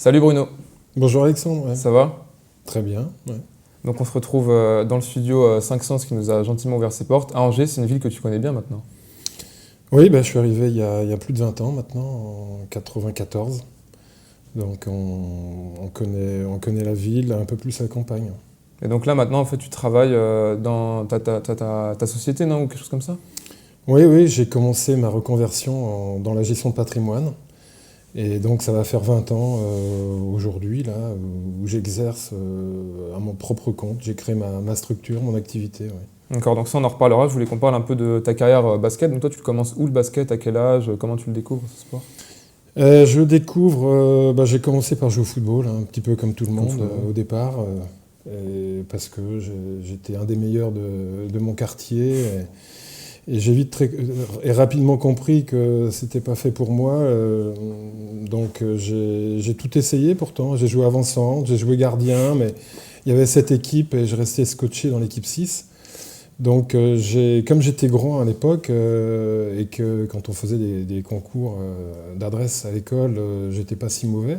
Salut Bruno, Bonjour Alexandre, ouais. ça va? Très bien. Ouais. Donc on se retrouve dans le studio 5 Sens qui nous a gentiment ouvert ses portes. À Angers, c'est une ville que tu connais bien maintenant. Oui, je suis arrivé il y a plus de 20 ans maintenant, en 94. Donc on connaît la ville, un peu plus la campagne. Et donc là maintenant, en fait, tu travailles dans ta société, non? Ou quelque chose comme ça? Oui, j'ai commencé ma reconversion dans la gestion de patrimoine. Et donc ça va faire 20 ans aujourd'hui, là, où j'exerce à mon propre compte. J'ai créé ma structure, mon activité. Ouais. D'accord, donc ça on en reparlera. Je voulais qu'on parle un peu de ta carrière basket. Donc toi, tu commences où le basket? À quel âge? Comment tu le découvres ce sport? Je découvre, j'ai commencé par jouer au football, hein, un petit peu comme tout le Comme monde tout le monde. au départ, parce que j'étais un des meilleurs de mon quartier. Et j'ai vite et rapidement compris que c'était pas fait pour moi. Donc j'ai tout essayé pourtant. J'ai joué avant-centre, j'ai joué gardien, mais il y avait cette équipe et je restais scotché dans l'équipe 6. Donc comme j'étais grand à l'époque et que quand on faisait des concours d'adresse à l'école, j'étais pas si mauvais.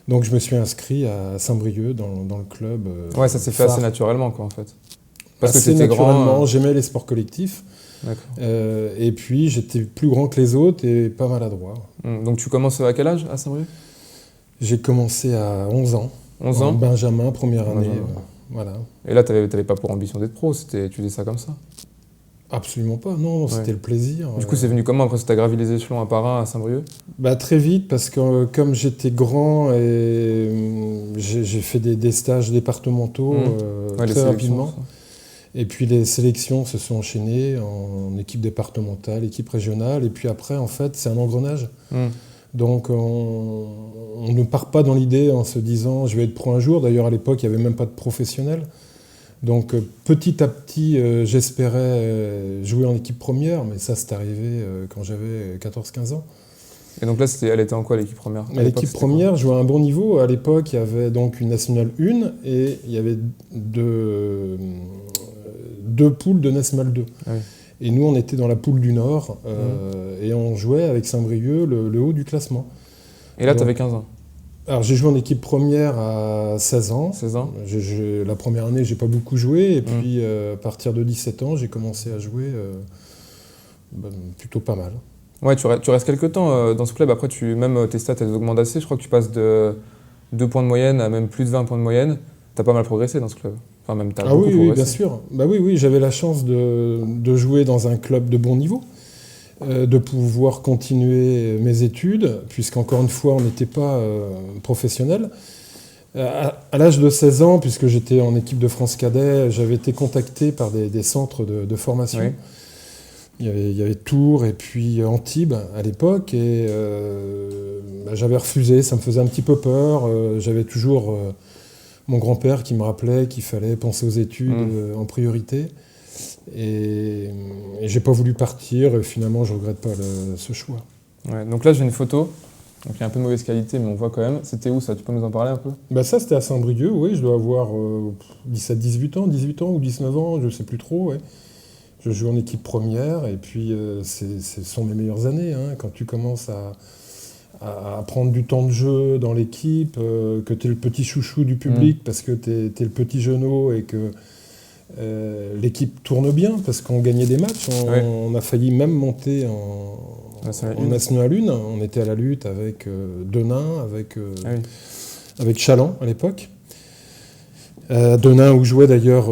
Donc je me suis inscrit à Saint-Brieuc dans le club Ouais, ça s'est fait phare. assez naturellement, quoi, en fait. Parce que Assez t'étais grand. naturellement, j'aimais les sports collectifs. D'accord. Et puis j'étais plus grand que les autres et pas maladroit. Donc tu commences à quel âge à Saint-Brieuc? J'ai commencé à 11 ans, 11 en ans? Benjamin, première année. Benjamin. Voilà. Et là, t'avais pas pour ambition d'être pro, tu faisais ça comme ça. Absolument pas, non, Ouais. c'était le plaisir. Du coup, c'est venu comment après, t'as gravi les échelons un par un à Saint-Brieuc? Très vite, parce que comme j'étais grand et j'ai fait des stages départementaux Ouais, les très sélections, rapidement. ça. Et puis les sélections se sont enchaînées en équipe départementale, équipe régionale. Et puis après, en fait, c'est un engrenage. Hmm. Donc on ne part pas dans l'idée en se disant je vais être pro un jour. D'ailleurs à l'époque il n'y avait même pas de professionnel. Donc petit à petit j'espérais jouer en équipe première, mais ça c'est arrivé quand j'avais 14-15 ans. Et donc là, elle était en quoi l'équipe première? À À l'époque, l'équipe c'était quoi? première, je jouais à un bon niveau. À l'époque il y avait donc une nationale 1 et il y avait deux poules de nationale 2. Ah oui. Et nous on était dans la poule du Nord et on jouait avec Saint-Brieuc le haut du classement. Et là, Donc, t'avais 15 ans, alors j'ai joué en équipe première à 16 ans. 16 ans. La première année, j'ai pas beaucoup joué. Et Mm. puis à partir de 17 ans, j'ai commencé à jouer plutôt pas mal. Ouais, tu restes quelques temps dans ce club. Après, même tes stats, elles augmentent assez. Je crois que tu passes de 2 points de moyenne à même plus de 20 points de moyenne. T'as pas mal progressé dans ce club. Enfin, même t'as Ah beaucoup oui, progressé. bien sûr. Oui, j'avais la chance de jouer dans un club de bon niveau, de pouvoir continuer mes études, puisqu'encore une fois, on n'était pas professionnel. À l'âge de 16 ans, puisque j'étais en équipe de France Cadet, j'avais été contacté par des centres de formation. Oui. Il y avait Tours et puis Antibes à l'époque, et j'avais refusé, ça me faisait un petit peu peur. J'avais toujours mon grand-père qui me rappelait qu'il fallait penser aux études en priorité. Et j'ai pas voulu partir, et finalement je regrette pas ce choix. Ouais, donc là, j'ai une photo. Donc il y a un peu de mauvaise qualité, mais on voit quand même. C'était où ça? Tu peux nous en parler un peu? Ça c'était à Saint-Brieuc, oui, je dois avoir 17-18 ans, 18 ans ou 19 ans, je sais plus trop. Ouais. Je joue en équipe première et puis ce sont mes meilleures années. Hein, quand tu commences à prendre du temps de jeu dans l'équipe, que tu es le petit chouchou du public parce que tu es le petit genou et que l'équipe tourne bien parce qu'on gagnait des matchs. On a failli même monter en National 1. On était à la lutte avec Denain, avec Chaland à l'époque. Denain où jouait d'ailleurs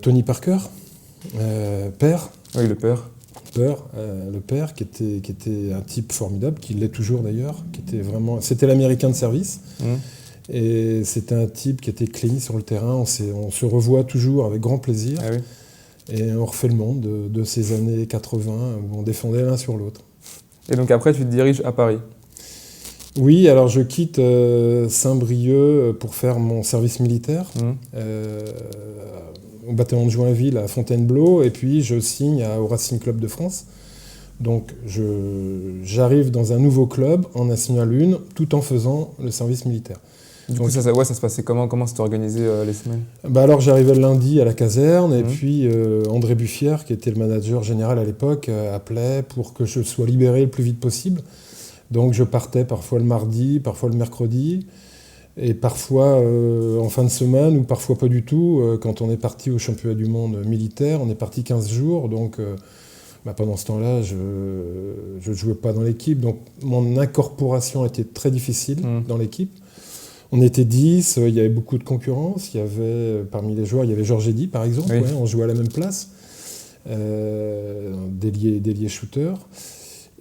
Tony Parker. Père. Oui, le père. Le père qui était un type formidable, qui l'est toujours d'ailleurs, c'était l'américain de service, et c'était un type qui était clean sur le terrain, on se revoit toujours avec grand plaisir, Ah oui. et on refait le monde de ces années 80 où on défendait l'un sur l'autre. Et donc après, tu te diriges à Paris. Oui, alors je quitte Saint-Brieuc pour faire mon service militaire. Au bataillon de Joinville à Fontainebleau, et puis je signe au Racing Club de France. Donc j'arrive dans un nouveau club en National 1 tout en faisant le service militaire. Du coup, ça se passait comment? Comment s'était organisé les semaines? Alors j'arrivais le lundi à la caserne, et puis André Buffière, qui était le manager général à l'époque, appelait pour que je sois libéré le plus vite possible. Donc je partais parfois le mardi, parfois le mercredi. Et parfois en fin de semaine, ou parfois pas du tout, quand on est parti au championnat du monde militaire, on est parti 15 jours, donc pendant ce temps-là, je ne jouais pas dans l'équipe, donc mon incorporation était très difficile dans l'équipe. On était 10, il y avait beaucoup de concurrence, il y avait, parmi les joueurs, il y avait Georges Eddy par exemple, Oui. on jouait à la même place, d'ailier shooter.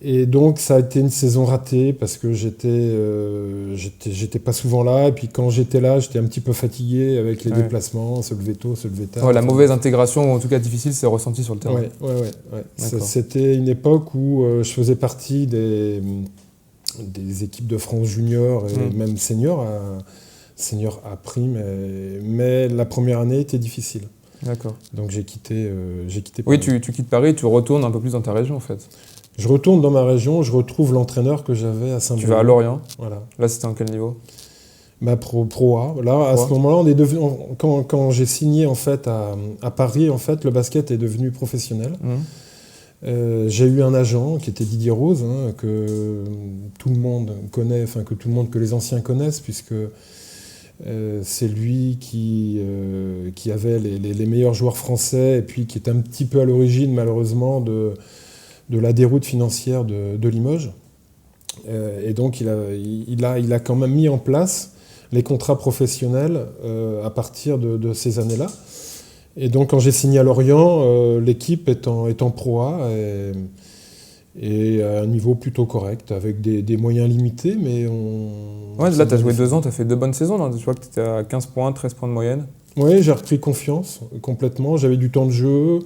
Et donc ça a été une saison ratée parce que j'étais pas souvent là, et puis quand j'étais là, j'étais un petit peu fatigué avec les déplacements, se lever tôt, se lever tard. Ouais, la mauvaise intégration, ou en tout cas difficile, c'est ressenti sur le terrain. Ouais. C'était une époque où je faisais partie des équipes de France junior et même senior à prime, mais la première année était difficile. D'accord. Donc j'ai quitté Paris. Oui, tu quittes Paris, tu retournes un peu plus dans ta région en fait. Je retourne dans ma région, je retrouve l'entraîneur que j'avais à Saint-Brieuc. Tu vas à Lorient. Voilà. Là, c'était en quel niveau? Pro A. Là, à ce moment-là, on est devenu, quand j'ai signé en fait à Paris, en fait, le basket est devenu professionnel. J'ai eu un agent qui était Didier Rose, que tout le monde connaît, enfin que les anciens connaissent, puisque c'est lui qui avait les meilleurs joueurs français et puis qui est un petit peu à l'origine, malheureusement, de la déroute financière de Limoges. Et donc il a quand même mis en place les contrats professionnels à partir de ces années-là. Et donc quand j'ai signé à Lorient, l'équipe est en Pro A et à un niveau plutôt correct, avec des moyens limités, mais là, tu as joué 2 ans, tu as fait 2 bonnes saisons. Là. Je vois que tu étais à 15 points, 13 points de moyenne. Oui, j'ai repris confiance complètement. J'avais du temps de jeu.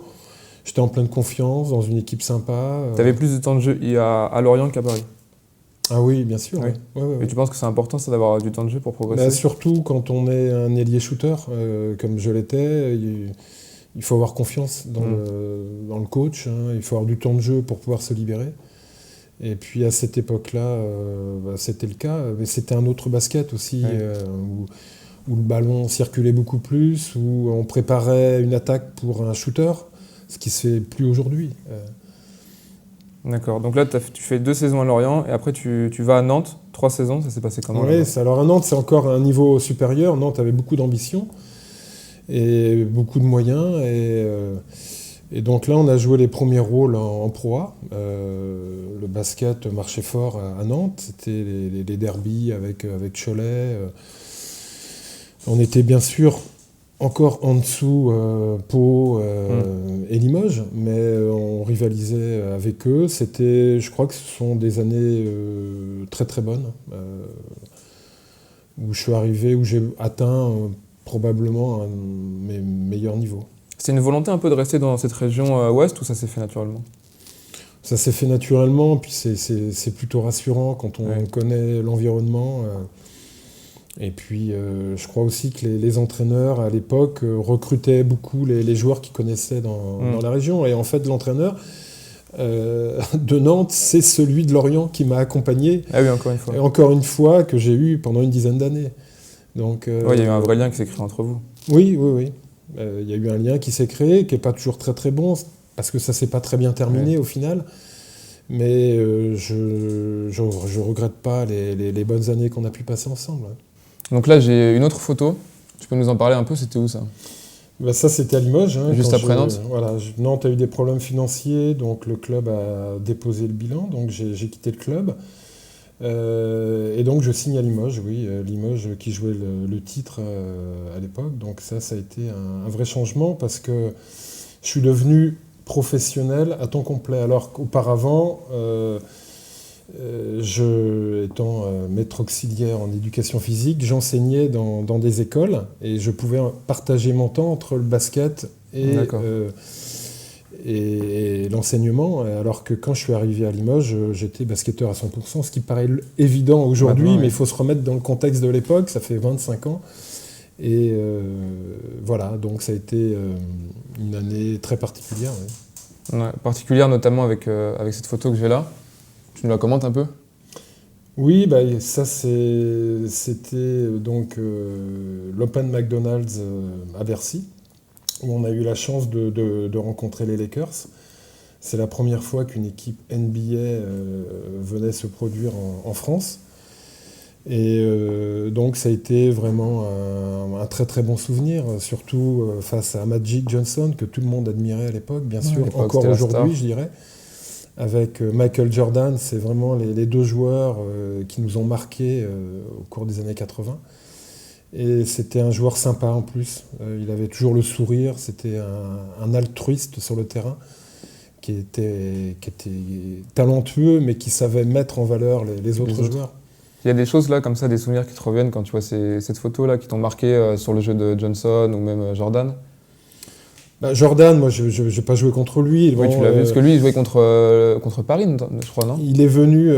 J'étais en pleine confiance, dans une équipe sympa. Tu avais plus de temps de jeu à Lorient qu'à Paris? Ah oui, bien sûr. Oui. Ouais. Et tu penses que c'est important, ça, d'avoir du temps de jeu pour progresser? Surtout quand on est un ailier shooter, comme je l'étais, il faut avoir confiance dans le coach, il faut avoir du temps de jeu pour pouvoir se libérer. Et puis à cette époque-là, c'était le cas, mais c'était un autre basket aussi, où le ballon circulait beaucoup plus, où on préparait une attaque pour un shooter, ce qui ne se fait plus aujourd'hui. D'accord, donc là tu fais 2 saisons à Lorient et après tu vas à Nantes, 3 saisons, ça s'est passé comment? Oui, alors à Nantes c'est encore un niveau supérieur. Nantes avait beaucoup d'ambition et beaucoup de moyens, et donc là on a joué les premiers rôles en Pro A. Le basket marchait fort à Nantes, c'était les derbies avec Cholet. On était bien sûr encore en dessous Pau et Limoges, mais on rivalisait avec eux. Je crois que ce sont des années très très bonnes, où je suis arrivé, où j'ai atteint probablement un de mes meilleurs niveaux. C'est une volonté un peu de rester dans cette région ouest, ou ça s'est fait naturellement? Ça s'est fait naturellement, puis c'est plutôt rassurant quand on connaît l'environnement. Et puis, je crois aussi que les entraîneurs, à l'époque, recrutaient beaucoup les joueurs qu'ils connaissaient dans la région. Et en fait, l'entraîneur de Nantes, c'est celui de Lorient qui m'a accompagné. Ah oui, encore une fois. Et encore une fois, que j'ai eu pendant une dizaine d'années. Donc, il y a eu un vrai lien qui s'est créé entre vous. Oui. Il y a eu un lien qui s'est créé, qui n'est pas toujours très très bon, parce que ça ne s'est pas très bien terminé au final. Mais je ne regrette pas les bonnes années qu'on a pu passer ensemble. Donc là, j'ai une autre photo. Tu peux nous en parler un peu? C'était où ça? Ça, c'était à Limoges. Juste après Nantes? Nantes a eu des problèmes financiers, donc le club a déposé le bilan, donc j'ai quitté le club. Et donc je signe à Limoges, Limoges qui jouait le titre à l'époque. Donc ça a été un vrai changement, parce que je suis devenu professionnel à temps complet, alors qu'auparavant, étant maître auxiliaire en éducation physique, j'enseignais dans des écoles et je pouvais partager mon temps entre le basket et l'enseignement, alors que quand je suis arrivé à Limoges, j'étais basketteur à 100%, ce qui paraît évident aujourd'hui, mais il faut se remettre dans le contexte de l'époque, ça fait 25 ans. Et voilà, donc ça a été une année très particulière. Particulière notamment avec cette photo que j'ai là. Tu nous la commentes un peu? Oui, ça c'était donc l'Open McDonald's à Bercy, où on a eu la chance de rencontrer les Lakers. C'est la première fois qu'une équipe NBA venait se produire en France. Et donc ça a été vraiment un très très bon souvenir, surtout face à Magic Johnson, que tout le monde admirait à l'époque, bien sûr, encore aujourd'hui, je dirais. Avec Michael Jordan, c'est vraiment les deux joueurs qui nous ont marqués au cours des années 80. Et c'était un joueur sympa en plus. Il avait toujours le sourire, c'était un altruiste sur le terrain qui était talentueux, mais qui savait mettre en valeur les autres joueurs. Il y a des choses là, comme ça, des souvenirs qui te reviennent quand tu vois cette photo là, qui t'ont marqué sur le jeu de Johnson ou même Jordan? Jordan, moi, je n'ai pas joué contre lui. Oui, tu l'as vu, parce que lui, il jouait contre Paris, je crois, non? Il est venu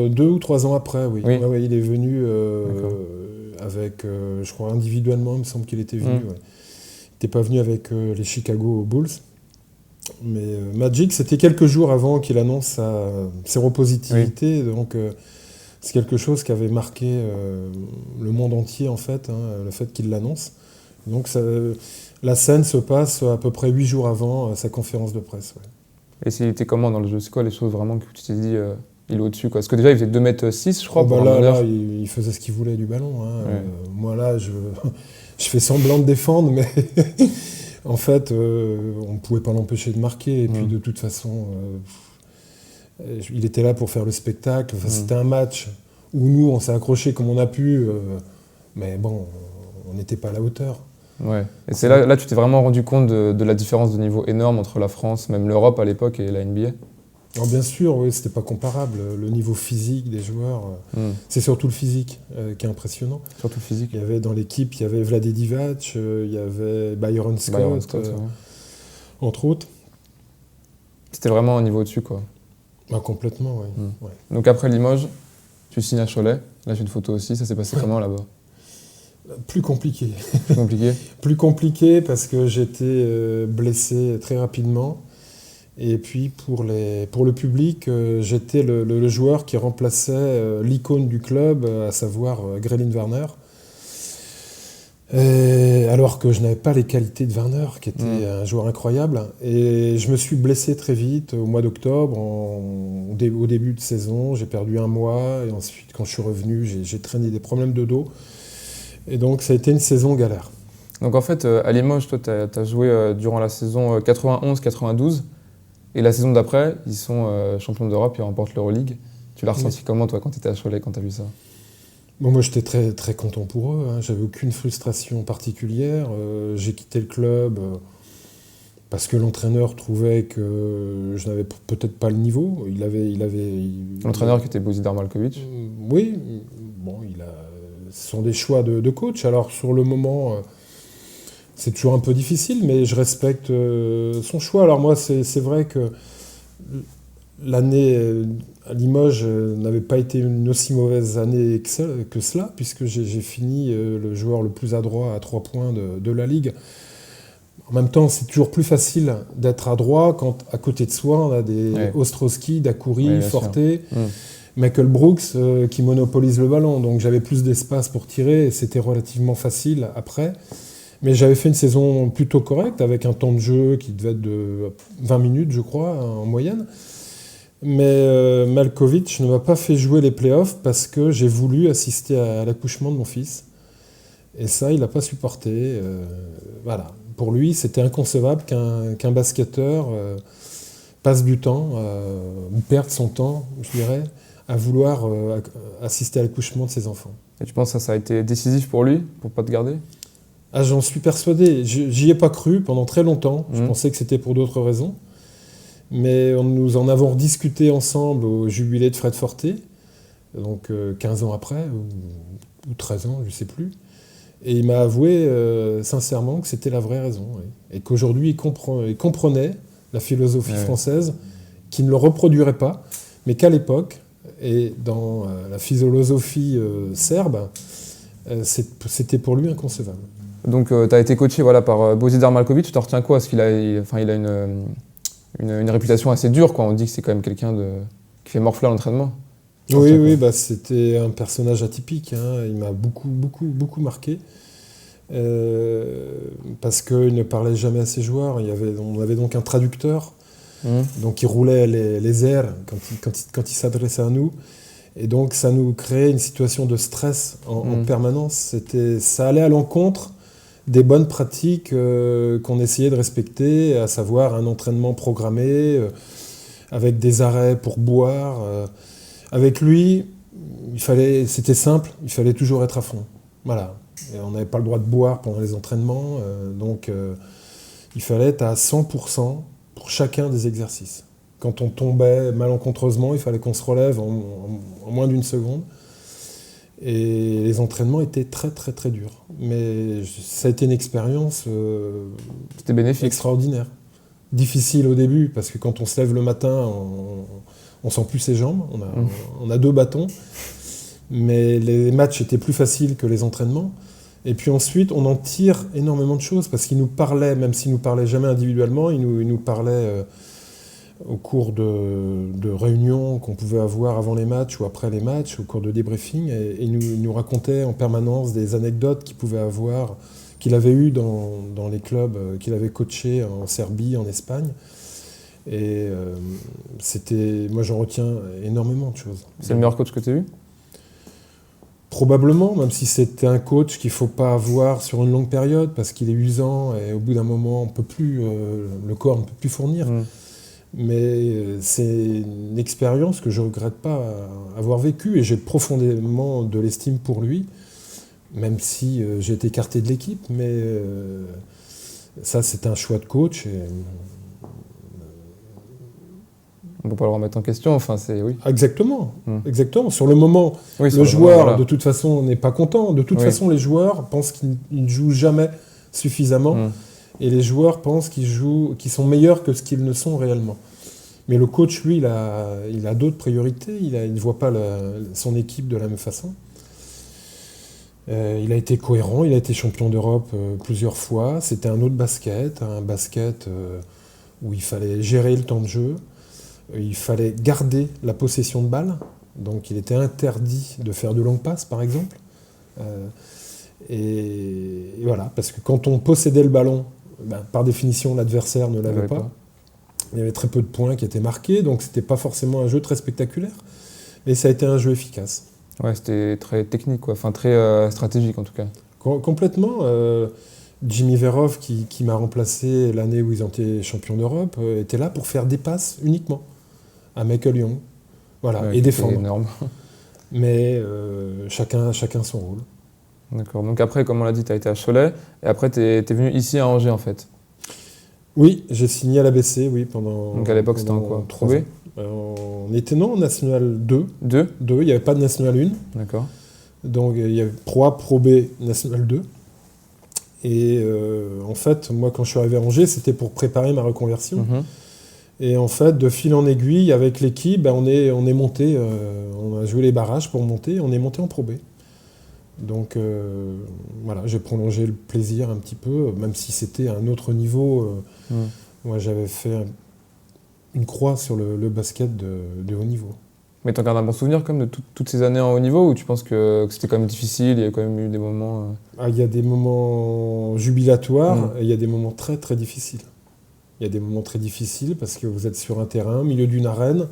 2 ou 3 ans après, oui. Oui. Ouais, il est venu avec, je crois, individuellement, il me semble qu'il était venu. Ouais. Il n'était pas venu avec les Chicago Bulls. Mais Magic, c'était quelques jours avant qu'il annonce sa séropositivité. Oui. Donc, c'est quelque chose qui avait marqué le monde entier, en fait, le fait qu'il l'annonce. Donc, la scène se passe à peu près 8 jours avant sa conférence de presse. Ouais. Et c'était comment dans le jeu? C'est quoi les choses vraiment que tu t'es dit, il est au-dessus, quoi? Parce que déjà, il faisait 2,6 m, je crois. Là, il faisait ce qu'il voulait du ballon. Ouais. Moi, là, je fais semblant de défendre, mais en fait, on ne pouvait pas l'empêcher de marquer. Et puis, de toute façon, il était là pour faire le spectacle. Enfin, c'était un match où nous, on s'est accrochés comme on a pu. Mais bon, on n'était pas à la hauteur. Ouais. Et c'est là tu t'es vraiment rendu compte de la différence de niveau énorme entre la France, même l'Europe à l'époque, et la NBA? Alors bien sûr, oui, c'était pas comparable. Le niveau physique des joueurs, c'est surtout le physique qui est impressionnant. Surtout le physique. Il y avait dans l'équipe, il y avait Vlade Divac, il y avait Byron Scott, entre autres. C'était vraiment un niveau au-dessus, quoi. Complètement, oui. Ouais. Donc après Limoges, tu signes à Cholet. Là, j'ai une photo aussi. Ça s'est passé comment là-bas? Plus compliqué. Plus compliqué? Plus compliqué parce que j'étais blessé très rapidement. Et puis pour le public, j'étais le joueur qui remplaçait l'icône du club, à savoir Grelin Werner. Alors que je n'avais pas les qualités de Werner, qui était un joueur incroyable. Et je me suis blessé très vite au mois d'octobre, au début de saison. J'ai perdu 1 mois et ensuite, quand je suis revenu, j'ai traîné des problèmes de dos. Et donc, ça a été une saison galère. Donc en fait, à Limoges, toi, tu as joué durant la saison 91-92. Et la saison d'après, ils sont champions d'Europe, ils remportent l'Euroleague. Tu l'as ressenti comment, toi, quand tu étais à Cholet, quand tu as vu ça? Bon, moi, j'étais très, très content pour eux. J'avais aucune frustration particulière. J'ai quitté le club parce que l'entraîneur trouvait que je n'avais peut-être pas le niveau. L'entraîneur qui était Bozidar Maljković? Oui. Bon, ce sont des choix de coach. Alors, sur le moment, c'est toujours un peu difficile, mais je respecte son choix. Alors moi, c'est vrai que l'année à Limoges n'avait pas été une aussi mauvaise année que cela, puisque j'ai fini le joueur le plus adroit à 3 points de la Ligue. En même temps, c'est toujours plus facile d'être adroit quand à côté de soi, on a des Ostrowski, Daiquiri, Forte, Michael Brooks qui monopolisent le ballon. Donc j'avais plus d'espace pour tirer et c'était relativement facile après. Mais j'avais fait une saison plutôt correcte, avec un temps de jeu qui devait être de 20 minutes, je crois, en moyenne. Mais Maljković ne m'a pas fait jouer les playoffs parce que j'ai voulu assister à l'accouchement de mon fils. Et ça, il n'a pas supporté. Voilà. Pour lui, c'était inconcevable qu'un basketteur passe du temps, ou perde son temps, je dirais, à vouloir assister à l'accouchement de ses enfants. Et tu penses que ça a été décisif pour lui, pour ne pas te garder? J'en suis persuadé. J'y ai pas cru pendant très longtemps. Je pensais que c'était pour d'autres raisons. Mais nous en avons rediscuté ensemble au jubilé de Fred Forte, donc 15 ans après, ou 13 ans, je ne sais plus. Et il m'a avoué sincèrement que c'était la vraie raison. Oui. Et qu'aujourd'hui, il comprenait la philosophie française, qui ne le reproduirait pas, mais qu'à l'époque, et dans la philosophie serbe, c'était pour lui inconcevable. Donc, tu as été coaché par Bozidar Maljković. Tu t'en retiens quoi? Parce qu'il a une réputation assez dure, quoi. On dit que c'est quand même quelqu'un qui fait morfler à l'entraînement. Oui, c'était un personnage atypique. Il m'a beaucoup marqué. Parce qu'il ne parlait jamais à ses joueurs. On avait donc un traducteur. Donc il roulait les airs quand il s'adressait à nous. Et donc ça nous créait une situation de stress en permanence. Ça allait à l'encontre des bonnes pratiques qu'on essayait de respecter, à savoir un entraînement programmé, avec des arrêts pour boire. Avec lui, c'était simple, il fallait toujours être à fond. Voilà. Et on n'avait pas le droit de boire pendant les entraînements, donc il fallait être à 100% pour chacun des exercices. Quand on tombait malencontreusement, il fallait qu'on se relève en moins d'une seconde. Et les entraînements étaient très très très durs. Mais ça a été une expérience C'était bénéfique. Extraordinaire. Difficile au début, parce que quand on se lève le matin, on sent plus ses jambes, on a 2 bâtons. Mais les matchs étaient plus faciles que les entraînements. Et puis ensuite, on en tire énormément de choses, parce qu'il nous parlait, même s'il ne nous parlait jamais individuellement, il nous parlait au cours de réunions qu'on pouvait avoir avant les matchs ou après les matchs, au cours de débriefing, et il nous racontait en permanence des anecdotes qu'il avait eues dans les clubs qu'il avait coachés en Serbie, en Espagne. Et moi j'en retiens énormément de choses. C'est le meilleur coach que tu as eu ? Probablement, même si c'était un coach qu'il ne faut pas avoir sur une longue période, parce qu'il est usant et au bout d'un moment, le corps ne peut plus fournir. Mais c'est une expérience que je ne regrette pas avoir vécue, et j'ai profondément de l'estime pour lui, même si j'ai été écarté de l'équipe. Mais ça, c'est un choix de coach. On ne peut pas le remettre en question, oui. Exactement, exactement. Sur le moment, oui, le joueur, de toute façon, n'est pas content. De toute façon, les joueurs pensent qu'ils ne jouent jamais suffisamment. Et les joueurs pensent qu'ils sont meilleurs que ce qu'ils ne sont réellement. Mais le coach, lui, il a d'autres priorités. Il ne voit pas son équipe de la même façon. Il a été cohérent, il a été champion d'Europe plusieurs fois. C'était un autre basket, où il fallait gérer le temps de jeu. Il fallait garder la possession de balle. Donc il était interdit de faire de longues passes, par exemple. Et voilà, parce que quand on possédait le ballon, par définition, l'adversaire ne l'avait pas. Il y avait très peu de points qui étaient marqués, donc c'était pas forcément un jeu très spectaculaire, mais ça a été un jeu efficace. Ouais, c'était très technique, très stratégique en tout cas. Complètement. Jimmy Verhoff, qui m'a remplacé l'année où ils ont été champions d'Europe, était là pour faire des passes uniquement à Michael Young, et défendre. C'est énorme. Mais chacun son rôle. D'accord. Donc après, comme on l'a dit, tu as été à Cholet, et après tu es venu ici à Angers en fait. Oui, j'ai signé à l'ABC, pendant. Donc à l'époque, c'était en quoi ? 3 ans. On était en National 2. 2 ? Il n'y avait pas de National 1. D'accord. Donc il y avait Pro A, Pro B, National 2. Et en fait, moi quand je suis arrivé à Angers, c'était pour préparer ma reconversion. Et en fait, de fil en aiguille, avec l'équipe, on est monté, on a joué les barrages pour monter, on est monté en Pro B. Donc j'ai prolongé le plaisir un petit peu, même si c'était à un autre niveau. Moi, j'avais fait une croix sur le basket de haut niveau. Mais tu en gardes un bon souvenir comme de toutes ces années en haut niveau, ou tu penses que c'était quand même difficile, il y a quand même eu des moments... Il y a des moments jubilatoires, et il y a des moments très très difficiles. Il y a des moments très difficiles parce que vous êtes sur un terrain, au milieu d'une arène,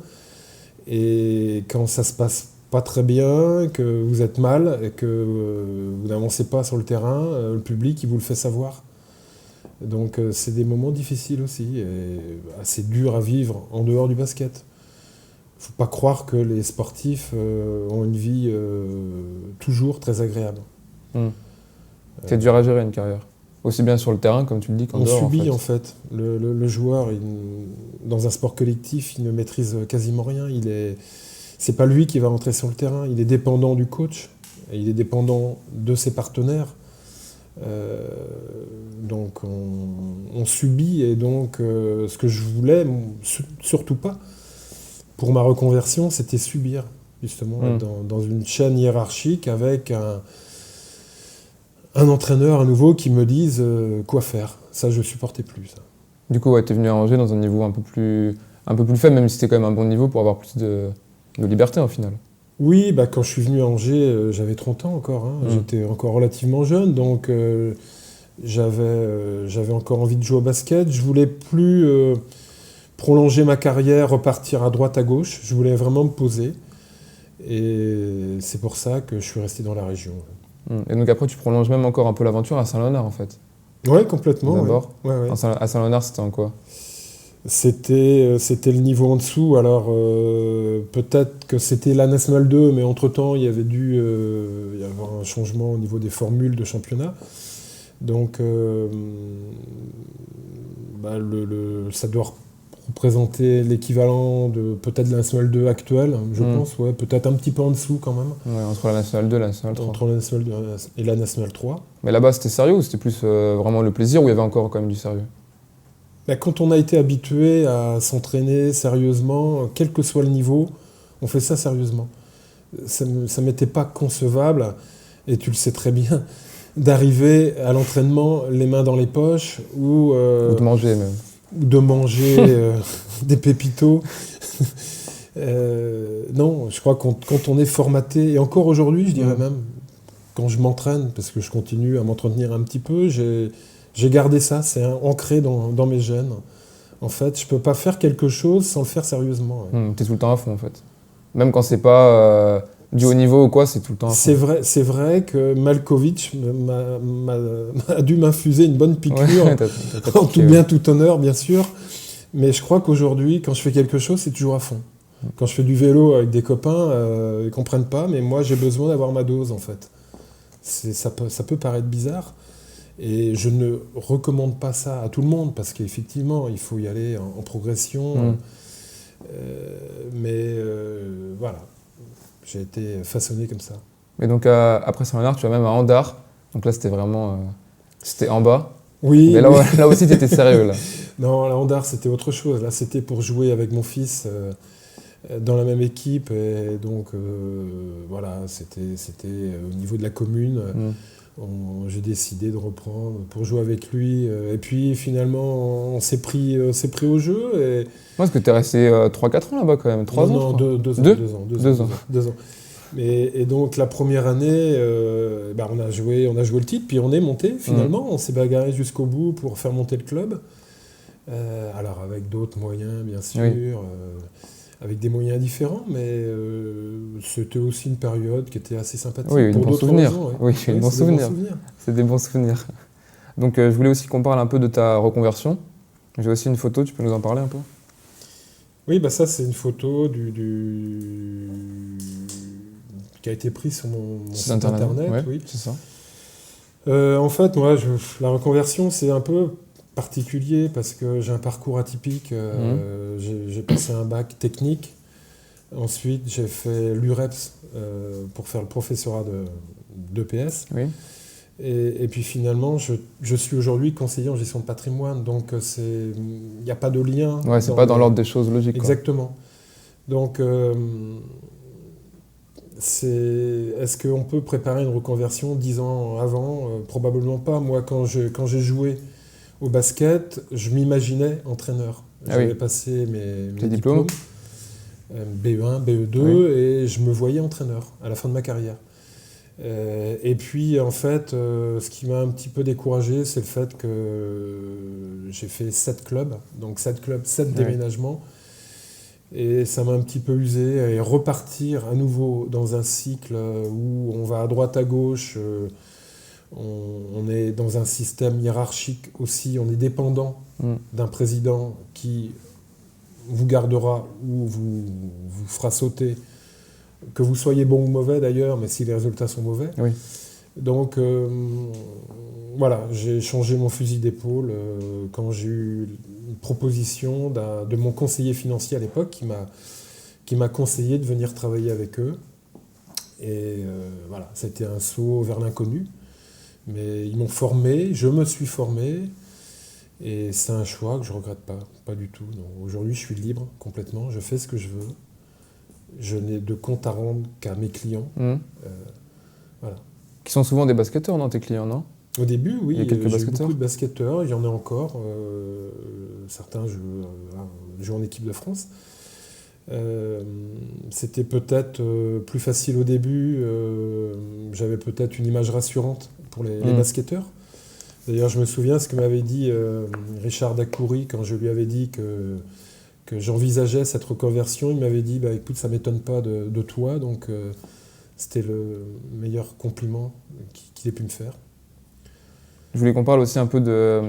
et quand ça se passe pas très bien, que vous êtes mal, et que vous n'avancez pas sur le terrain, le public, il vous le fait savoir. Donc c'est des moments difficiles aussi, et assez durs à vivre en dehors du basket. Il ne faut pas croire que les sportifs ont une vie toujours très agréable. C'est dur à gérer une carrière. Aussi bien sur le terrain, comme tu le dis, qu'en dehors. On subit en fait. Le joueur, dans un sport collectif, il ne maîtrise quasiment rien. C'est pas lui qui va rentrer sur le terrain. Il est dépendant du coach, et il est dépendant de ses partenaires. Donc on subit, et donc ce que je voulais, surtout pas, pour ma reconversion, c'était subir, justement, dans une chaîne hiérarchique avec un entraîneur à nouveau qui me dise quoi faire. Ça, je supportais plus. Ça. Du coup, tu es venu à Angers dans un niveau un peu plus faible, même si c'était quand même un bon niveau pour avoir plus de liberté au final. Oui, quand je suis venu à Angers, j'avais 30 ans encore. J'étais encore relativement jeune, donc j'avais encore envie de jouer au basket. Je voulais plus prolonger ma carrière, repartir à droite, à gauche. Je voulais vraiment me poser. Et c'est pour ça que je suis resté dans la région. Et donc après, tu prolonges même encore un peu l'aventure à Saint-Léonard, en fait. Ouais, complètement. D'abord. Ouais. À Saint-Léonard, c'était en quoi? C'était le niveau en dessous. Alors, peut-être que c'était la National 2, mais entre-temps, il y avait dû y avoir un changement au niveau des formules de championnat. Donc, ça doit représenter l'équivalent de peut-être la National 2 actuelle, je pense. Ouais, peut-être un petit peu en dessous quand même. Ouais, entre la National 2 et la National 3. Entre la National 2 et la National 3. Mais là-bas, c'était sérieux ou c'était plus vraiment le plaisir ou il y avait encore quand même du sérieux? Quand on a été habitué à s'entraîner sérieusement, quel que soit le niveau, on fait ça sérieusement. Ça ne m'était pas concevable, et tu le sais très bien, d'arriver à l'entraînement les mains dans les poches ou de manger même. Ou de manger des pépitos. Non, je crois que quand on est formaté, et encore aujourd'hui, je dirais même, quand je m'entraîne, parce que je continue à m'entretenir un petit peu, j'ai gardé ça, c'est ancré dans mes gènes. En fait, je peux pas faire quelque chose sans le faire sérieusement. T'es tout le temps à fond, en fait. Même quand c'est pas du haut niveau ou quoi, c'est tout le temps à fond. C'est vrai que Malkovich a dû m'infuser une bonne piqûre, en tout bien, tout honneur, bien sûr. Mais je crois qu'aujourd'hui, quand je fais quelque chose, c'est toujours à fond. Quand je fais du vélo avec des copains, ils comprennent pas, mais moi, j'ai besoin d'avoir ma dose, en fait. Ça peut paraître bizarre. Et je ne recommande pas ça à tout le monde, parce qu'effectivement, il faut y aller en progression. Voilà, j'ai été façonné comme ça. Mais donc, après Saint-Léonard, tu vas même à Andar. Donc là, c'était vraiment... c'était en bas. Oui. Mais là aussi, tu étais sérieux, là. Non, à Andar, c'était autre chose. Là, c'était pour jouer avec mon fils dans la même équipe. Et donc, voilà, c'était au niveau de la commune. J'ai décidé de reprendre pour jouer avec lui. Et puis finalement, on s'est pris au jeu. Et... Parce que tu es resté 3-4 ans là-bas quand même. 3 ans? Non, 2 ans. Et donc la première année, on a joué le titre, puis on est monté finalement. On s'est bagarré jusqu'au bout pour faire monter le club. Alors avec d'autres moyens, bien sûr. Oui. Avec des moyens différents, mais c'était aussi une période qui était assez sympathique. Oui, pour d'autres souvenirs. Oui, des bons souvenirs. C'est des bons souvenirs. Donc je voulais aussi qu'on parle un peu de ta reconversion. J'ai aussi une photo, tu peux nous en parler un peu? Oui, ça c'est une photo qui a été prise sur mon site internet. Ouais, oui. C'est ça. En fait, moi, la reconversion, c'est un peu particulier parce que j'ai un parcours atypique. J'ai passé un bac technique. Ensuite, j'ai fait l'UREPS pour faire le professorat d'EPS. Oui. Et puis finalement, je suis aujourd'hui conseiller en gestion de patrimoine. Donc, il n'y a pas de lien. Ouais, c'est pas dans l'ordre des choses logiques. Exactement. Quoi. Donc, est-ce qu'on peut préparer une reconversion 10 ans avant? Probablement pas. Moi, quand j'ai joué au basket, je m'imaginais entraîneur. J'avais passé mes diplômes, BE1, BE2, et je me voyais entraîneur à la fin de ma carrière. Et puis, en fait, ce qui m'a un petit peu découragé, c'est le fait que j'ai fait 7 clubs, donc 7 clubs, 7 déménagements. Et ça m'a un petit peu usé. Et repartir à nouveau dans un cycle où on va à droite, à gauche, on est dans un système hiérarchique aussi, on est dépendant d'un président qui vous gardera ou vous fera sauter, que vous soyez bon ou mauvais d'ailleurs, mais si les résultats sont mauvais. Oui. Donc voilà, j'ai changé mon fusil d'épaule quand j'ai eu une proposition de mon conseiller financier à l'époque qui m'a conseillé de venir travailler avec eux. Et voilà, c'était un saut vers l'inconnu. Mais ils m'ont formé, je me suis formé, et c'est un choix que je ne regrette pas du tout. Aujourd'hui, je suis libre complètement, je fais ce que je veux. Je n'ai de compte à rendre qu'à mes clients. Voilà. Qui sont souvent des basketteurs, non, tes clients, non? Au début, oui. Il y a quelques j'ai eu beaucoup de basketteurs, il y en a encore. Certains jouent en équipe de France. C'était peut-être plus facile au début. J'avais peut-être une image rassurante pour les basketteurs. D'ailleurs, je me souviens ce que m'avait dit Richard Dacoury quand je lui avais dit que j'envisageais cette reconversion, il m'avait dit écoute, ça ne m'étonne pas de toi, donc c'était le meilleur compliment qu'il ait pu me faire. Je voulais qu'on parle aussi un peu de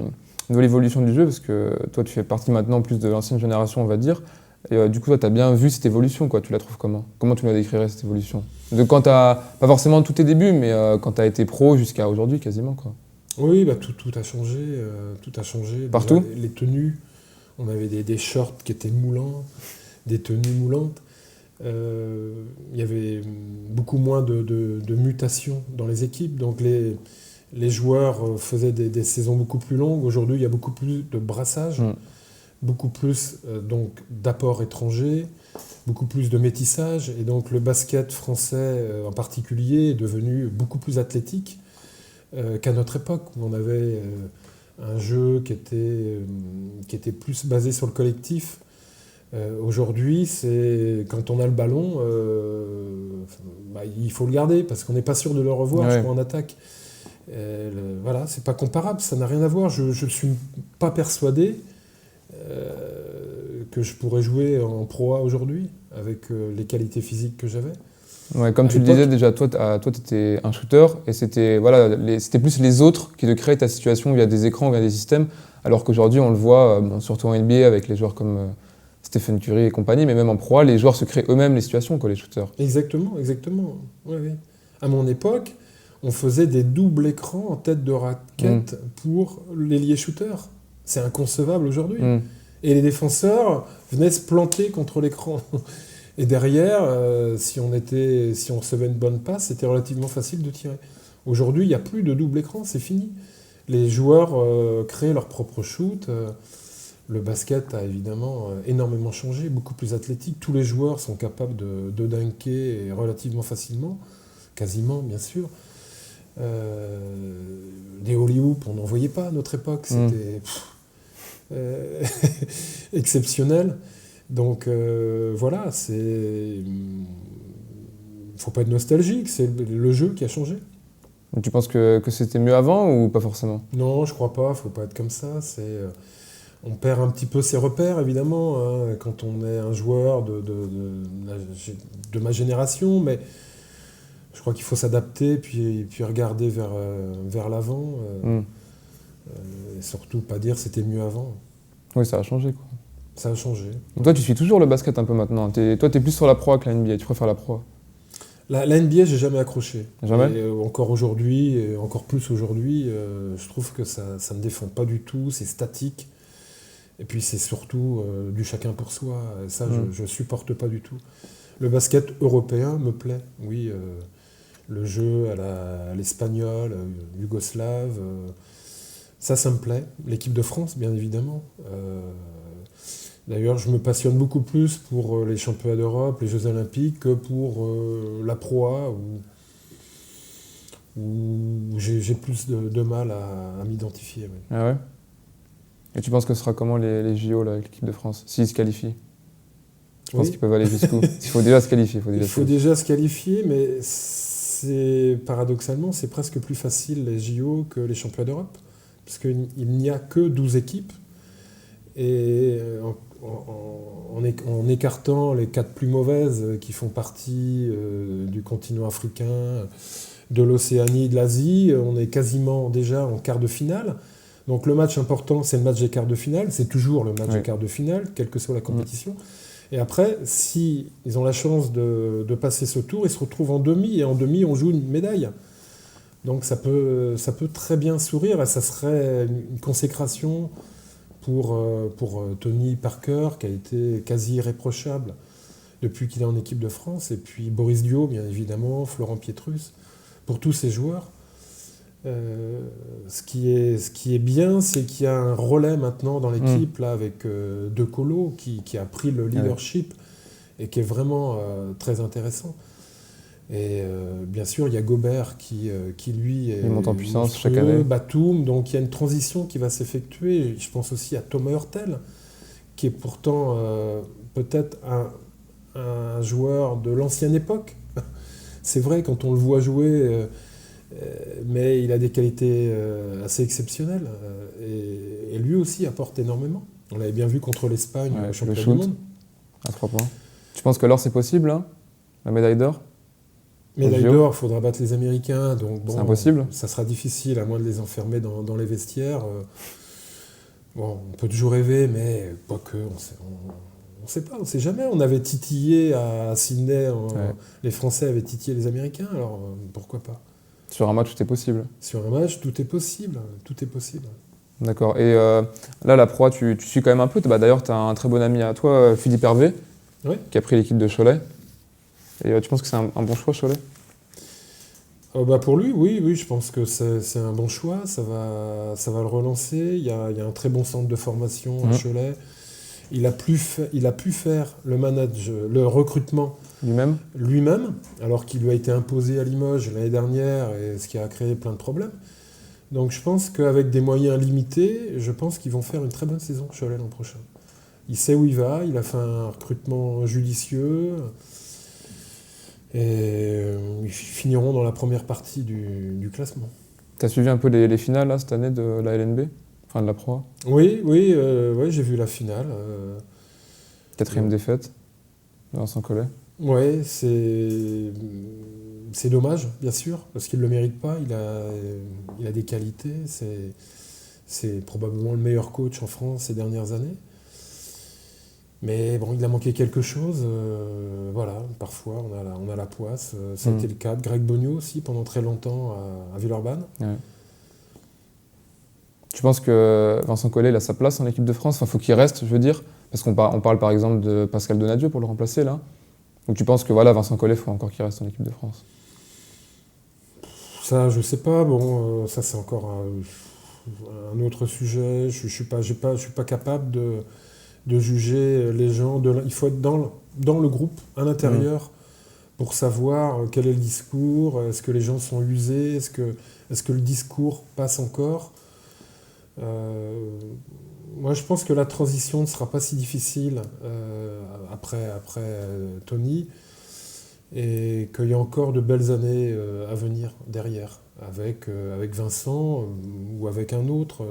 l'évolution du jeu, parce que toi, tu fais partie maintenant plus de l'ancienne génération, on va dire. Et du coup, toi, tu as bien vu cette évolution, quoi. Tu la trouves comment? Comment tu la décrirais, cette évolution? De quand tu as, pas forcément tous tes débuts, mais quand tu as été pro jusqu'à aujourd'hui, quasiment, quoi. Oui, tout a changé. Tout a changé. Partout? Déjà, les tenues, on avait des shorts qui étaient moulants, des tenues moulantes. Il y avait beaucoup moins de mutations dans les équipes. Donc les joueurs faisaient des saisons beaucoup plus longues. Aujourd'hui, il y a beaucoup plus de brassage, beaucoup plus donc d'apports étrangers, beaucoup plus de métissage. Et donc le basket français en particulier est devenu beaucoup plus athlétique qu'à notre époque, où on avait un jeu qui était plus basé sur le collectif. Aujourd'hui, c'est quand on a le ballon, il faut le garder parce qu'on n'est pas sûr de le revoir, je crois, en attaque. Voilà, c'est pas comparable, ça n'a rien à voir. Je ne suis pas persuadé que je pourrais jouer en Pro A aujourd'hui avec les qualités physiques que j'avais. Ouais, comme tu le disais déjà, toi tu étais un shooter et c'était c'était plus les autres qui te créaient ta situation via des écrans, via des systèmes, alors qu'aujourd'hui on le voit, surtout en NBA avec les joueurs comme Stephen Curry et compagnie, mais même en Pro A, les joueurs se créent eux-mêmes les situations, quoi, les shooters. Exactement. Oui. À mon époque, on faisait des doubles écrans en tête de raquette pour l'ailier shooter. C'est inconcevable aujourd'hui. Et les défenseurs venaient se planter contre l'écran. Et derrière, si on recevait une bonne passe, c'était relativement facile de tirer. Aujourd'hui, il n'y a plus de double écran, c'est fini. Les joueurs créent leur propre shoot. Le basket a évidemment énormément changé, beaucoup plus athlétique. Tous les joueurs sont capables de dunker relativement facilement, quasiment bien sûr. Les Hollywood, on n'en voyait pas à notre époque, c'était exceptionnel. Donc voilà, il ne faut pas être nostalgique, c'est le jeu qui a changé. Tu penses que c'était mieux avant ou pas forcément? Non, je crois pas, il ne faut pas être comme ça. On perd un petit peu ses repères, évidemment, hein, quand on est un joueur de ma génération, mais je crois qu'il faut s'adapter puis regarder vers l'avant. Et surtout pas dire c'était mieux avant. Oui, ça a changé, quoi. Ça a changé. Donc toi, tu suis toujours le basket un peu maintenant. Toi, tu es plus sur la Pro A que la NBA. Tu préfères la Pro A? La NBA, j'ai jamais accroché. Jamais? Et encore aujourd'hui, et encore plus aujourd'hui, je trouve que ça ne me défend pas du tout. C'est statique. Et puis c'est surtout du chacun pour soi. Et ça, je ne supporte pas du tout. Le basket européen me plaît. Oui, le jeu à l'espagnol, yougoslave, ça me plaît. L'équipe de France, bien évidemment. D'ailleurs, je me passionne beaucoup plus pour les championnats d'Europe, les Jeux Olympiques, que pour la Pro A, où j'ai plus de mal à m'identifier. Oui. Ah ouais? Et tu penses que ce sera comment les JO là, avec l'équipe de France, s'ils se qualifient? Je pense qu'ils peuvent aller jusqu'où? Il faut déjà se qualifier. Il faut déjà se qualifier, mais paradoxalement, c'est presque plus facile les JO que les championnats d'Europe, parce qu'il n'y a que 12 équipes. Et en écartant les 4 plus mauvaises qui font partie du continent africain, de l'Océanie, de l'Asie, on est quasiment déjà en quart de finale. Donc le match important, c'est le match des quarts de finale. C'est toujours le match des quarts de finale, quelle que soit la compétition. Et après, si ils ont la chance de passer ce tour, ils se retrouvent en demi. Et en demi, on joue une médaille. Donc ça peut très bien sourire. Et ça serait une consécration pour Tony Parker, qui a été quasi irréprochable depuis qu'il est en équipe de France. Et puis Boris Diaw, bien évidemment, Florent Pietrus, pour tous ces joueurs. Ce qui est bien, c'est qu'il y a un relais maintenant dans l'équipe, là, avec De Colo, qui a pris le leadership et qui est vraiment très intéressant. Et bien sûr, il y a Gobert qui lui, il monte en puissance chaque année. Batum, donc il y a une transition qui va s'effectuer. Je pense aussi à Thomas Hurtel, qui est pourtant peut-être un joueur de l'ancienne époque. C'est vrai, quand on le voit jouer... mais il a des qualités assez exceptionnelles et lui aussi apporte énormément. On l'avait bien vu contre l'Espagne, Ouais, au le championnat shoot. du monde. À 3 points. Tu penses que l'or, c'est possible, hein, la médaille d'or? Médaille JO. d'or, il faudra battre les Américains, donc C'est bon, impossible. ça sera difficile, à moins de les enfermer dans les vestiaires. Bon, on peut toujours rêver, mais quoique, on sait pas, on sait jamais. On avait titillé à Sydney, Ouais. les Français avaient titillé les Américains, alors pourquoi pas? Sur un match, tout est possible. Sur un match, tout est possible, tout est possible. D'accord. Et là, la proie, tu suis quand même un peu. Bah, d'ailleurs, tu as un très bon ami à toi, Philippe Hervé, Oui. qui a pris l'équipe de Cholet. Et tu penses que c'est un bon choix, Cholet? Bah pour lui, oui, je pense que c'est un bon choix, ça va le relancer. Il y a un très bon centre de formation à Cholet. Il a pu faire le recrutement Lui-même? alors qu'il lui a été imposé à Limoges l'année dernière, et ce qui a créé plein de problèmes. Donc je pense qu'avec des moyens limités, je pense qu'ils vont faire une très bonne saison, Cholet, l'an prochain. Il sait où il va, il a fait un recrutement judicieux, et ils finiront dans la première partie du classement. Tu as suivi un peu les finales là, cette année de la LNB? Enfin, de la proie? Oui, j'ai vu la finale. 4e défaite de Vincent Collet. Ouais, c'est dommage, bien sûr, parce qu'il ne le mérite pas. Il a des qualités. C'est probablement le meilleur coach en France ces dernières années. Mais bon, il a manqué quelque chose. Voilà, parfois on a la poisse. Ça a été le cas de Greg Boniou aussi pendant très longtemps à Villeurbanne. Ouais. Tu penses que Vincent Collet il a sa place en équipe de France? Enfin, faut qu'il reste, je veux dire. Parce qu'on parle par exemple de Pascal Donadieu pour le remplacer là. Donc tu penses que voilà, Vincent Collet, il faut encore qu'il reste en équipe de France? Ça, je sais pas. Bon, ça c'est encore un autre sujet. Je suis pas capable de juger les gens. Il faut être dans le groupe, à l'intérieur, pour savoir quel est le discours. Est-ce que les gens sont usés? Est-ce que le discours passe encore? Moi, je pense que la transition ne sera pas si difficile après Tony, et qu'il y a encore de belles années à venir derrière, avec Vincent ou avec un autre.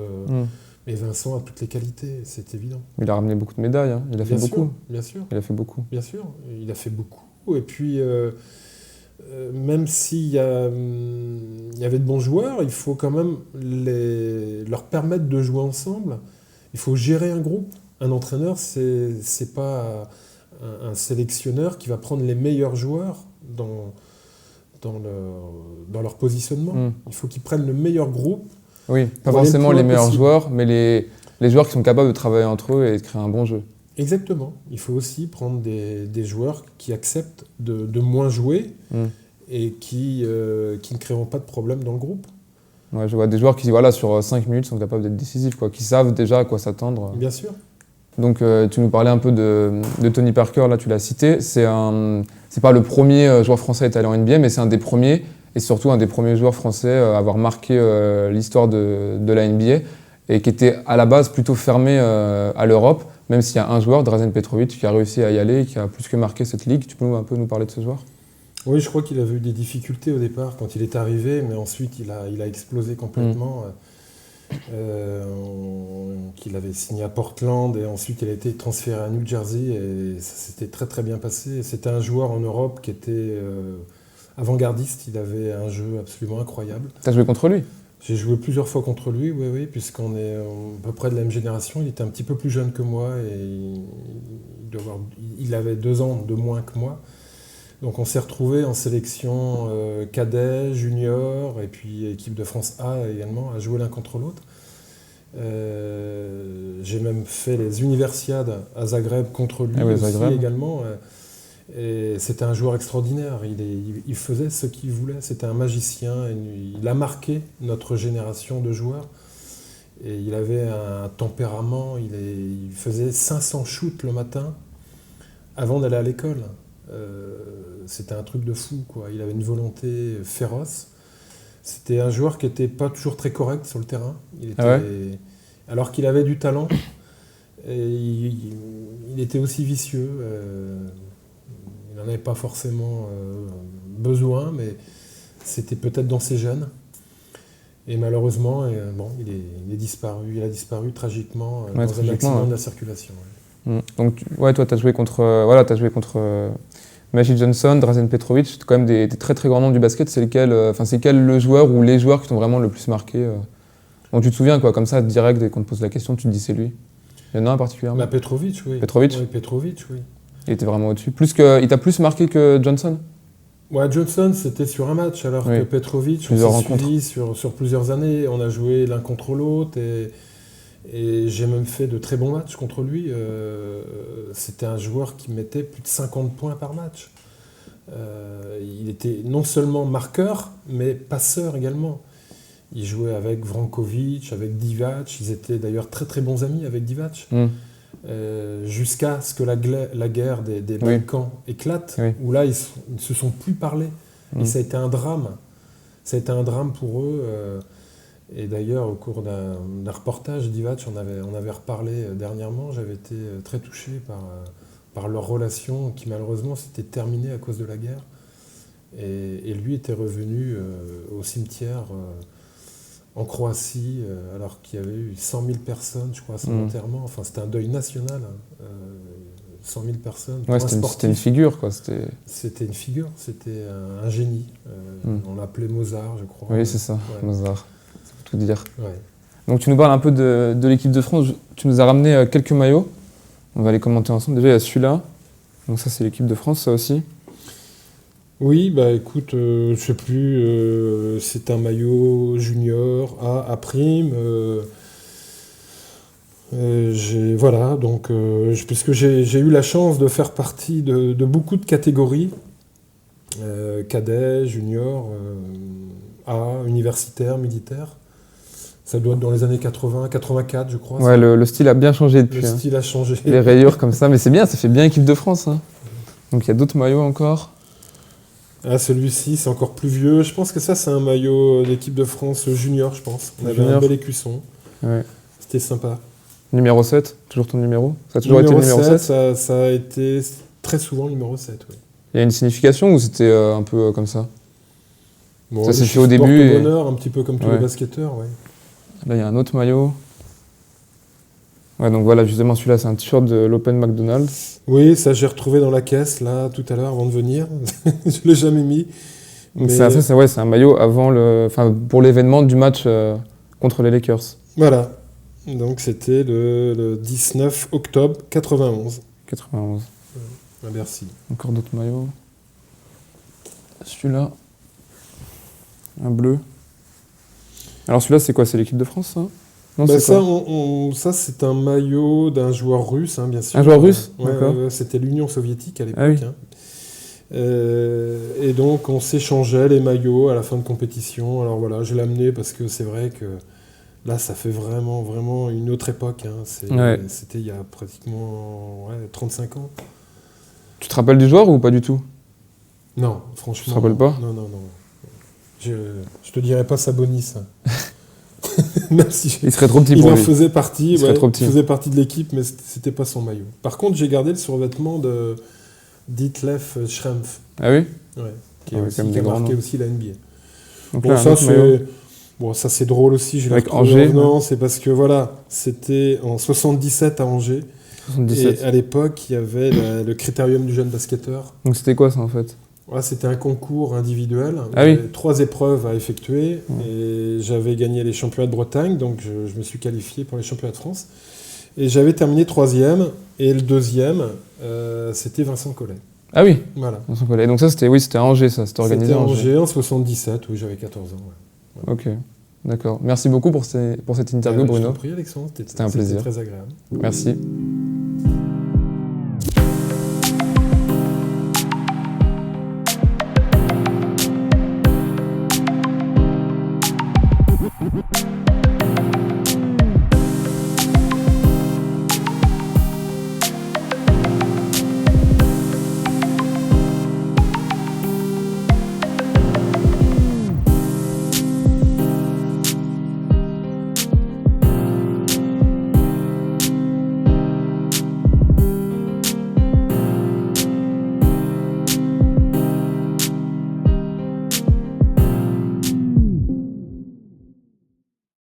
Mais Vincent a toutes les qualités, c'est évident. Il a ramené beaucoup de médailles, hein. Il a fait beaucoup. Bien sûr. Il a fait beaucoup. Bien sûr, il a fait beaucoup. Et puis, même s'il y avait de bons joueurs, il faut quand même leur permettre de jouer ensemble. Il faut gérer un groupe. Un entraîneur, c'est pas un sélectionneur qui va prendre les meilleurs joueurs dans leur positionnement. Il faut qu'ils prennent le meilleur groupe. Oui, pas forcément les meilleurs joueurs, mais les joueurs qui sont capables de travailler entre eux et de créer un bon jeu. Exactement. Il faut aussi prendre des joueurs qui acceptent de moins jouer et qui ne créeront pas de problème dans le groupe. Ouais, je vois des joueurs qui, voilà, sur 5 minutes, sont capables d'être décisifs, quoi, qui savent déjà à quoi s'attendre. Bien sûr. Donc, tu nous parlais un peu de Tony Parker, là, tu l'as cité. C'est pas le premier joueur français à être allé en NBA, mais c'est un des premiers, et surtout un des premiers joueurs français à avoir marqué l'histoire de la NBA, et qui était à la base plutôt fermé à l'Europe, même s'il y a un joueur, Drazen Petrovic, qui a réussi à y aller et qui a plus que marqué cette ligue. Tu peux un peu nous parler de ce joueur? Oui, je crois qu'il avait eu des difficultés au départ quand il est arrivé, mais ensuite il a explosé complètement. Qu'il avait signé à Portland, et ensuite il a été transféré à New Jersey, et ça s'était très très bien passé. C'était un joueur en Europe qui était avant-gardiste, il avait un jeu absolument incroyable. Tu as joué contre lui? J'ai joué plusieurs fois contre lui, oui, puisqu'on est à peu près de la même génération. Il était un petit peu plus jeune que moi, et il avait 2 ans de moins que moi. Donc on s'est retrouvés en sélection cadet, junior, et puis équipe de France A également, à jouer l'un contre l'autre. J'ai même fait les Universiades à Zagreb contre lui aussi également. Et c'était un joueur extraordinaire. Il faisait ce qu'il voulait. C'était un magicien. Il a marqué notre génération de joueurs. Et il avait un tempérament. Il faisait 500 shoots le matin avant d'aller à l'école. C'était un truc de fou, quoi. Il avait une volonté féroce. C'était un joueur qui n'était pas toujours très correct sur le terrain. Alors qu'il avait du talent, et il était aussi vicieux. Il n'en avait pas forcément besoin, mais c'était peut-être dans ses gènes. Et malheureusement, bon, il est disparu. Il a disparu tragiquement dans un tragiquement, accident de la circulation. Ouais. Donc, toi, tu as joué contre Magic Johnson, Drazen Petrovic, c'est quand même des très très grands noms du basket. C'est quel le joueur ou les joueurs qui t'ont vraiment le plus marqué dont tu te souviens, quoi, comme ça, direct, dès qu'on te pose la question, tu te dis c'est lui. Il y en a un particulièrement? Bah, Petrovic, oui. Petrovic? Oui, Petrovic, oui. Il était vraiment au-dessus. Il t'a plus marqué que Johnson? Ouais, Johnson, c'était sur un match, alors que Petrovic, plusieurs on s'est rencontres. suivi sur plusieurs années. On a joué l'un contre l'autre et j'ai même fait de très bons matchs contre lui. C'était un joueur qui mettait plus de 50 points par match. Il était non seulement marqueur, mais passeur également. Il jouait avec Vrankovic, avec Divac. Ils étaient d'ailleurs très très bons amis avec Divac. Jusqu'à ce que la guerre des Balkans éclate, où là, ils ne se sont plus parlé. Et ça a été un drame. Ça a été un drame pour eux. Et d'ailleurs, au cours d'un reportage, Divac, on avait reparlé dernièrement. J'avais été très touché par leur relation qui, malheureusement, s'était terminée à cause de la guerre. Et lui était revenu au cimetière en Croatie, alors qu'il y avait eu 100 000 personnes, je crois, à son enterrement. Enfin, c'était un deuil national. 100 000 personnes. Ouais, c'était une figure, quoi. C'était une figure, c'était un génie. On l'appelait Mozart, je crois. Oui, c'est ça, Mozart. Ça veut tout dire. Ouais. Donc, tu nous parles un peu de l'équipe de France. Tu nous as ramené quelques maillots. On va les commenter ensemble. Déjà, il y a celui-là. Donc, ça, c'est l'équipe de France, ça aussi. Oui, bah écoute, je sais plus, c'est un maillot junior A'. Voilà, donc, puisque j'ai eu la chance de faire partie de beaucoup de catégories, cadet, junior, A, universitaire, militaire. Ça doit être dans les années 80, 84, je crois. Ouais, le style a bien changé depuis. Le style a changé. Les rayures comme ça, mais c'est bien, ça fait bien équipe de France. Hein. Donc il y a d'autres maillots encore. Ah, celui-ci, c'est encore plus vieux. Je pense que ça, c'est un maillot d'équipe de France junior, je pense. On avait un bel écusson. Ouais. C'était sympa. Numéro 7, toujours ton numéro? Ça a toujours été le numéro 7 ça a été très souvent le numéro 7, oui. Il y a une signification ou c'était un peu comme ça? Bon, ça s'est fait au début. Porte-bonheur, un petit peu comme tous les basketteurs, ouais. Là, il y a un autre maillot. Ouais, donc voilà, justement, celui-là, c'est un t-shirt de l'Open McDonald's. Oui, ça, j'ai retrouvé dans la caisse, là, tout à l'heure, avant de venir. Je ne l'ai jamais mis. Donc c'est un maillot pour l'événement du match contre les Lakers. Voilà. Donc c'était le 19 octobre 91. 91. À Bercy. Encore d'autres maillots. Celui-là. Un bleu. Alors celui-là, c'est quoi? C'est l'équipe de France, ça? Non, ça, c'est un maillot d'un joueur russe, hein, bien sûr. Un joueur russe? C'était l'Union soviétique à l'époque. Ah oui. Et donc, on s'échangeait les maillots à la fin de compétition. Alors voilà, je l'ai amené parce que c'est vrai que là, ça fait vraiment, vraiment une autre époque. Hein. C'était il y a pratiquement 35 ans. Tu te rappelles du joueur ou pas du tout? Non, franchement. Tu te rappelles pas? Non. Je te dirais pas Sabonis. Même si il serait trop petit pour lui. Il en faisait partie. Il faisait partie de l'équipe, mais c'était pas son maillot. Par contre, j'ai gardé le survêtement de Detlef Schrempf. Ah oui? Ouais. Qui a marqué aussi la NBA. Donc bon, là, ça c'est drôle aussi. Avec Angers. Non, c'est parce que voilà, c'était en 77 à Angers. 77. Et à l'époque, il y avait le critérium du jeune basketteur. Donc c'était quoi ça en fait? C'était un concours individuel, ah oui. 3 épreuves à effectuer, et j'avais gagné les championnats de Bretagne, donc je me suis qualifié pour les championnats de France. Et j'avais terminé 3e, et le 2e, c'était Vincent Collet. Ah oui, voilà. Vincent Collet. Donc ça, c'était à Angers, ça, c'était organisé à Angers. C'était en 77, oui, j'avais 14 ans. Ouais. Voilà. Ok, d'accord. Merci beaucoup pour cette interview, Bruno. Je t'en prie, Alexandre, c'était un plaisir. C'était très agréable. Merci.